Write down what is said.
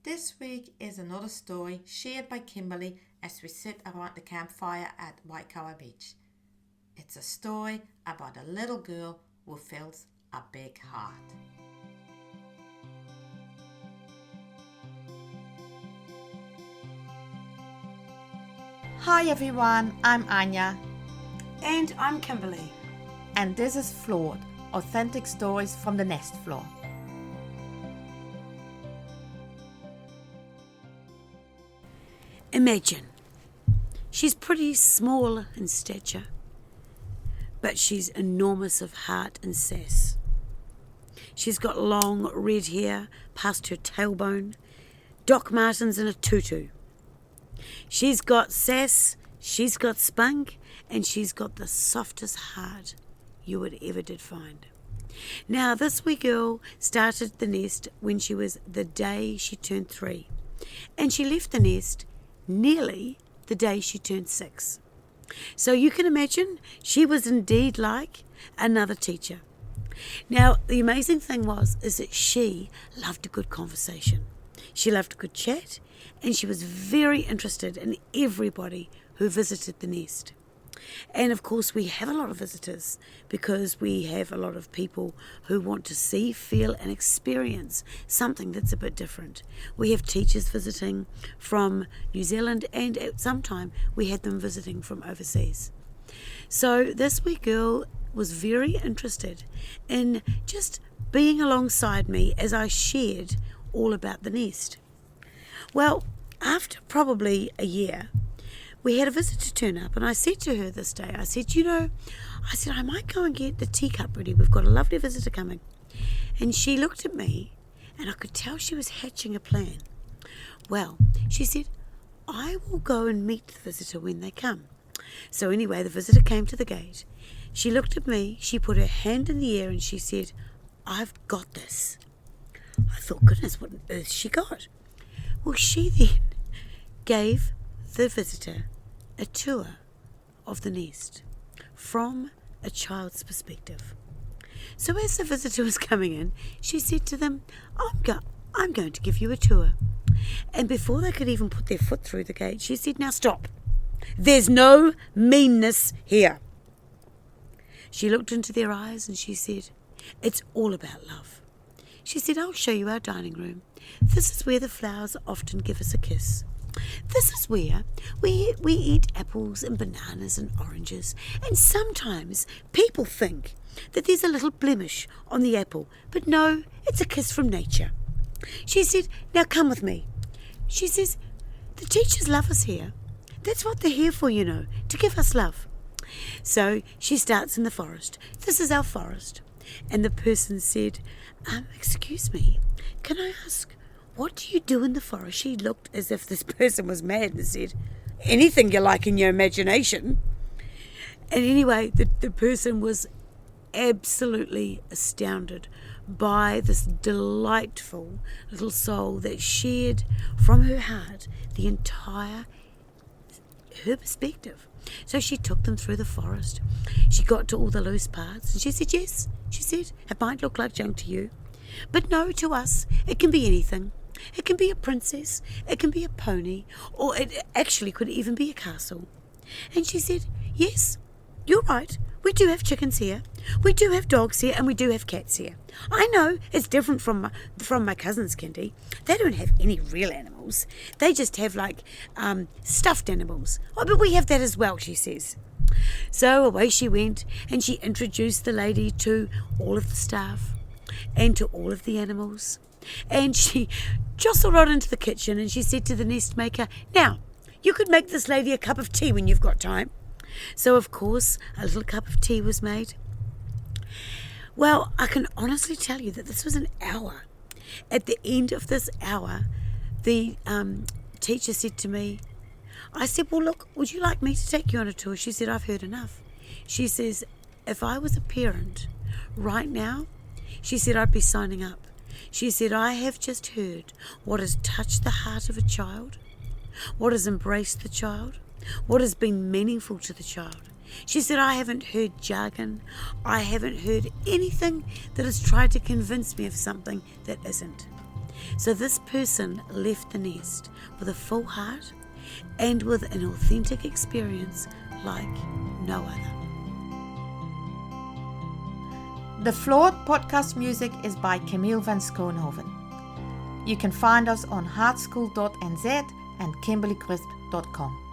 This week is another story shared by Kimberley as we sit around the campfire at Waikawa Beach. It's a story about a little girl who fills a big heart. Hi everyone, I'm Anya. And I'm Kimberley. And this is Flawed, authentic stories from the nest floor. Imagine, she's pretty small in stature, but she's enormous of heart and sass. She's got long red hair past her tailbone, Doc Martens and a tutu. She's got sass, she's got spunk, and she's got the softest heart you would ever did find. Now, this wee girl started the nest when she was the day she turned 3, and she left the nest nearly the day she turned 6. So you can imagine she was indeed like another teacher. Now, the amazing thing is that she loved a good conversation. She loved a good chat, and she was very interested in everybody who visited the nest. And of course, we have a lot of visitors because we have a lot of people who want to see, feel, and experience something that's a bit different. We have teachers visiting from New Zealand, and at some time we had them visiting from overseas. So this wee girl was very interested in just being alongside me as I shared all about the nest. Well, after probably a year, we had a visitor turn up, and I said to her this day, I said, I might go and get the teacup ready. We've got a lovely visitor coming. And she looked at me, and I could tell she was hatching a plan. Well, she said, I will go and meet the visitor when they come. So anyway, the visitor came to the gate. She looked at me, she put her hand in the air, and she said, I've got this. I thought, goodness, what on earth she got? Well, she then gave the visitor a tour of the nest from a child's perspective. So as the visitor was coming in, she said to them, I'm going to give you a tour. And before they could even put their foot through the gate, she said, now stop. There's no meanness here. She looked into their eyes and she said, it's all about love. She said, I'll show you our dining room. This is where the flowers often give us a kiss. This is where we eat apples and bananas and oranges, and sometimes people think that there's a little blemish on the apple, but no, it's a kiss from nature. She said, now come with me. She says, the teachers love us here. That's what they're here for, to give us love. So she starts in the forest. This is our forest. And the person said, excuse me, can I ask, what do you do in the forest? She looked as if this person was mad and said, anything you like in your imagination. And anyway, the person was absolutely astounded by this delightful little soul that shared from her heart her perspective. So she took them through the forest. She got to all the loose parts and she said, yes, she said, it might look like junk to you, but no, to us, it can be anything. It can be a princess, it can be a pony, or it actually could even be a castle. And she said, yes, you're right, we do have chickens here, we do have dogs here, and we do have cats here. I know it's different from my cousin's Kindy. They don't have any real animals. They just have stuffed animals. Oh, but we have that as well, she says. So away she went, and she introduced the lady to all of the staff and to all of the animals. And she jostled right into the kitchen and she said to the nest maker, now, you could make this lady a cup of tea when you've got time. So, of course, a little cup of tea was made. Well, I can honestly tell you that this was an hour. At the end of this hour, the teacher said to me, I said, well, look, would you like me to take you on a tour? She said, I've heard enough. She says, if I was a parent right now, she said, I'd be signing up. She said, I have just heard what has touched the heart of a child, what has embraced the child, what has been meaningful to the child. She said, I haven't heard jargon. I haven't heard anything that has tried to convince me of something that isn't. So this person left the nest with a full heart and with an authentic experience like no other. The Flawed podcast music is by Camille van Schoonhoven. You can find us on hartschool.nz and kimberleycrisp.com.